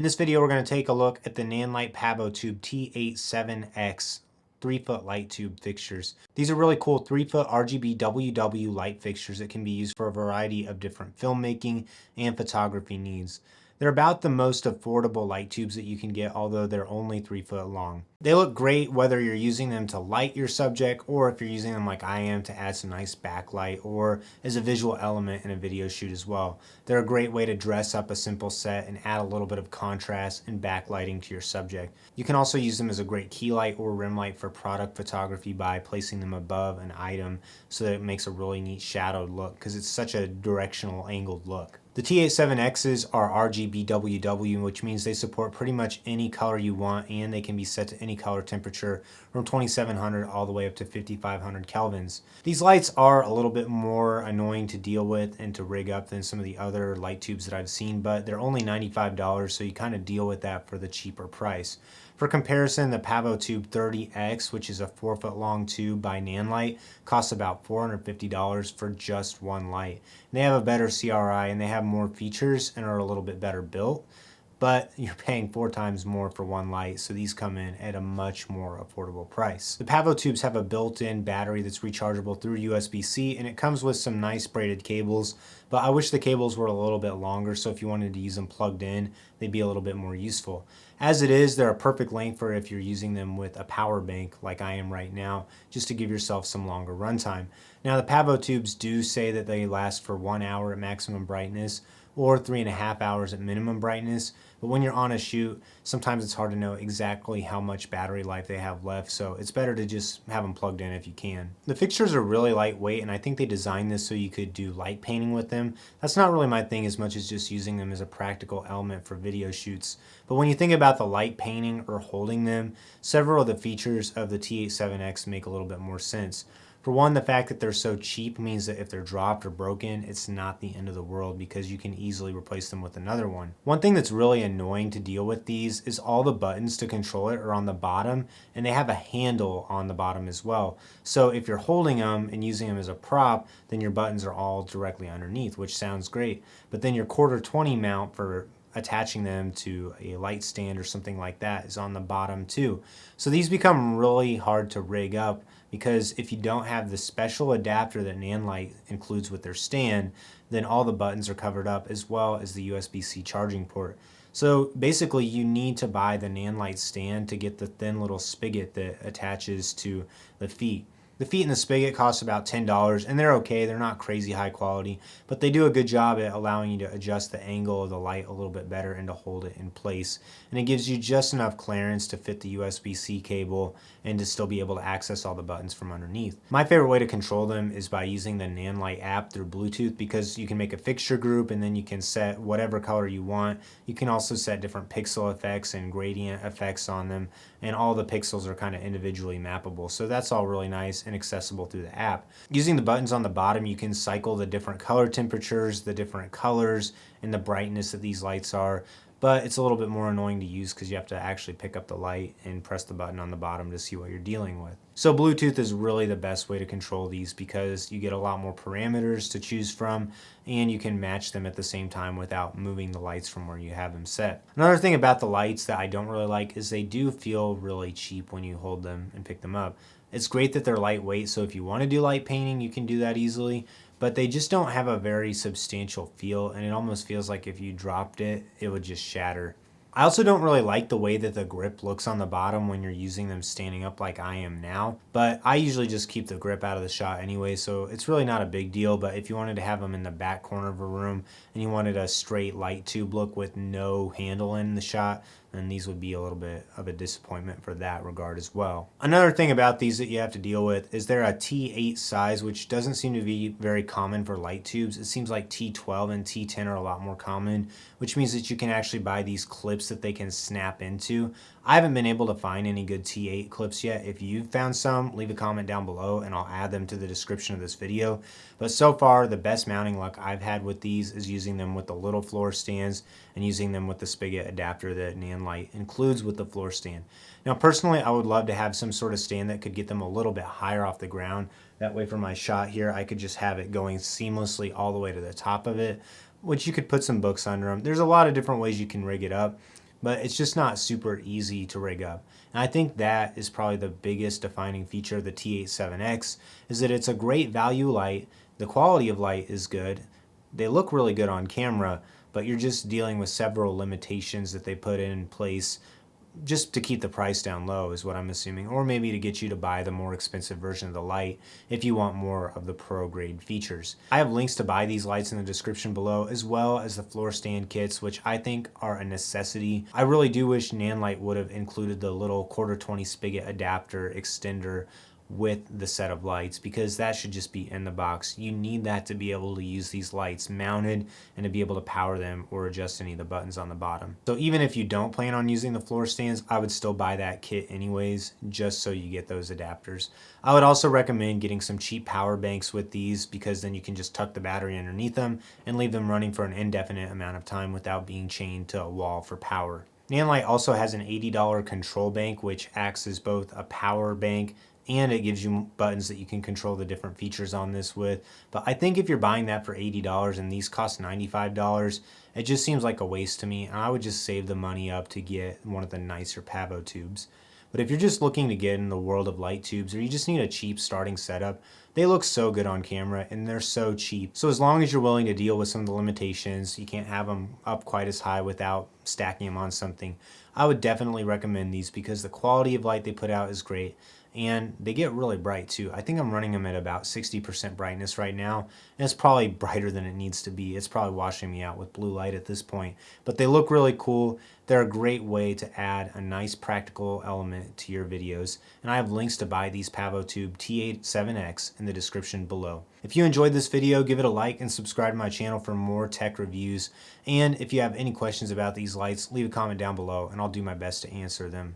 In this video, we're going to take a look at the Nanlite PavoTube T87X 3-foot light tube fixtures. These are really cool 3-foot RGB WW light fixtures that can be used for a variety of different filmmaking and photography needs. They're about the most affordable light tubes that you can get, although they're only 3 foot long. They look great whether you're using them to light your subject or if you're using them like I am to add some nice backlight or as a visual element in a video shoot as well. They're a great way to dress up a simple set and add a little bit of contrast and backlighting to your subject. You can also use them as a great key light or rim light for product photography by placing them above an item so that it makes a really neat shadowed look because it's such a directional angled look. The T87Xs are RGBWW, which means they support pretty much any color you want, and they can be set to any color temperature from 2700 all the way up to 5500 kelvins. These lights are a little bit more annoying to deal with and to rig up than some of the other light tubes that I've seen, but they're only $95, so you kind of deal with that for the cheaper price. For comparison, the PavoTube 30X, which is a 4-foot long tube by Nanlite, costs about $450 for just one light. And they have a better CRI and they have more features and are a little bit better built, but you're paying 4 times more for one light, so these come in at a much more affordable price. The PavoTubes have a built-in battery that's rechargeable through USB-C, and it comes with some nice braided cables, but I wish the cables were a little bit longer, so if you wanted to use them plugged in, they'd be a little bit more useful. As it is, they're a perfect length for if you're using them with a power bank like I am right now, just to give yourself some longer runtime. Now the PavoTubes do say that they last for 1 hour at maximum brightness, or 3.5 hours at minimum brightness, but when you're on a shoot, sometimes it's hard to know exactly how much battery life they have left, so it's better to just have them plugged in if you can. The fixtures are really lightweight, and I think they designed this so you could do light painting with them. That's not really my thing as much as just using them as a practical element for video shoots, but when you think about the light painting or holding them, several of the features of the T87X make a little bit more sense. For one, the fact that they're so cheap means that if they're dropped or broken, it's not the end of the world because you can easily replace them with another one. One thing that's really annoying to deal with these is all the buttons to control it are on the bottom, and they have a handle on the bottom as well. So if you're holding them and using them as a prop, then your buttons are all directly underneath, which sounds great. But then your 1/4-20 mount for attaching them to a light stand or something like that is on the bottom too. So these become really hard to rig up because if you don't have the special adapter that Nanlite includes with their stand, then all the buttons are covered up as well as the USB-C charging port. So basically you need to buy the Nanlite stand to get the thin little spigot that attaches to the feet. The feet in the spigot cost about $10, and they're okay. They're not crazy high quality, but they do a good job at allowing you to adjust the angle of the light a little bit better and to hold it in place. And it gives you just enough clearance to fit the USB-C cable and to still be able to access all the buttons from underneath. My favorite way to control them is by using the Nanlite app through Bluetooth because you can make a fixture group and then you can set whatever color you want. You can also set different pixel effects and gradient effects on them, and all the pixels are kind of individually mappable. So that's all really nice and accessible through the app. Using the buttons on the bottom, you can cycle the different color temperatures, the different colors, and the brightness that these lights are, but it's a little bit more annoying to use because you have to actually pick up the light and press the button on the bottom to see what you're dealing with. So Bluetooth is really the best way to control these because you get a lot more parameters to choose from and you can match them at the same time without moving the lights from where you have them set. Another thing about the lights that I don't really like is they do feel really cheap when you hold them and pick them up. It's great that they're lightweight, so if you want to do light painting, you can do that easily, but they just don't have a very substantial feel, and it almost feels like if you dropped it, it would just shatter. I also don't really like the way that the grip looks on the bottom when you're using them standing up like I am now, but I usually just keep the grip out of the shot anyway, so it's really not a big deal. But if you wanted to have them in the back corner of a room and you wanted a straight light tube look with no handle in the shot, then these would be a little bit of a disappointment for that regard as well. Another thing about these that you have to deal with is they're a T8 size, which doesn't seem to be very common for light tubes. It seems like T12 and T10 are a lot more common, which means that you can actually buy these clips that they can snap into. I haven't been able to find any good T8 clips yet. If you've found some, leave a comment down below and I'll add them to the description of this video. But so far, the best mounting luck I've had with these is using them with the little floor stands and using them with the spigot adapter that Nanlite includes with the floor stand. Now personally, I would love to have some sort of stand that could get them a little bit higher off the ground. That way for my shot here, I could just have it going seamlessly all the way to the top of it, which you could put some books under them. There's a lot of different ways you can rig it up. but it's just not super easy to rig up. And I think that is probably the biggest defining feature of the T87X, is that it's a great value light. The quality of light is good. They look really good on camera, but you're just dealing with several limitations that they put in place just to keep the price down low is what I'm assuming, or maybe to get you to buy the more expensive version of the light if you want more of the pro grade features. I have links to buy these lights in the description below, as well as the floor stand kits, which I think are a necessity. I really do wish Nanlite would have included the little 1/4-20 spigot adapter extender with the set of lights, because that should just be in the box. You need that to be able to use these lights mounted and to be able to power them or adjust any of the buttons on the bottom. So even if you don't plan on using the floor stands, I would still buy that kit anyways, just so you get those adapters. I would also recommend getting some cheap power banks with these, because then you can just tuck the battery underneath them and leave them running for an indefinite amount of time without being chained to a wall for power. Nanlite also has an $80 control bank, which acts as both a power bank and it gives you buttons that you can control the different features on this with. But I think if you're buying that for $80 and these cost $95, it just seems like a waste to me. And I would just save the money up to get one of the nicer Pavo tubes. But if you're just looking to get in the world of light tubes, or you just need a cheap starting setup, they look so good on camera and they're so cheap. So as long as you're willing to deal with some of the limitations, you can't have them up quite as high without stacking them on something, I would definitely recommend these, because the quality of light they put out is great. And they get really bright too. I think I'm running them at about 60% brightness right now, and it's probably brighter than it needs to be. It's probably washing me out with blue light at this point, but they look really cool. They're a great way to add a nice practical element to your videos, and I have links to buy these PavoTube T87X in the description below. If you enjoyed this video, give it a like and subscribe to my channel for more tech reviews. And if you have any questions about these lights, leave a comment down below and I'll do my best to answer them.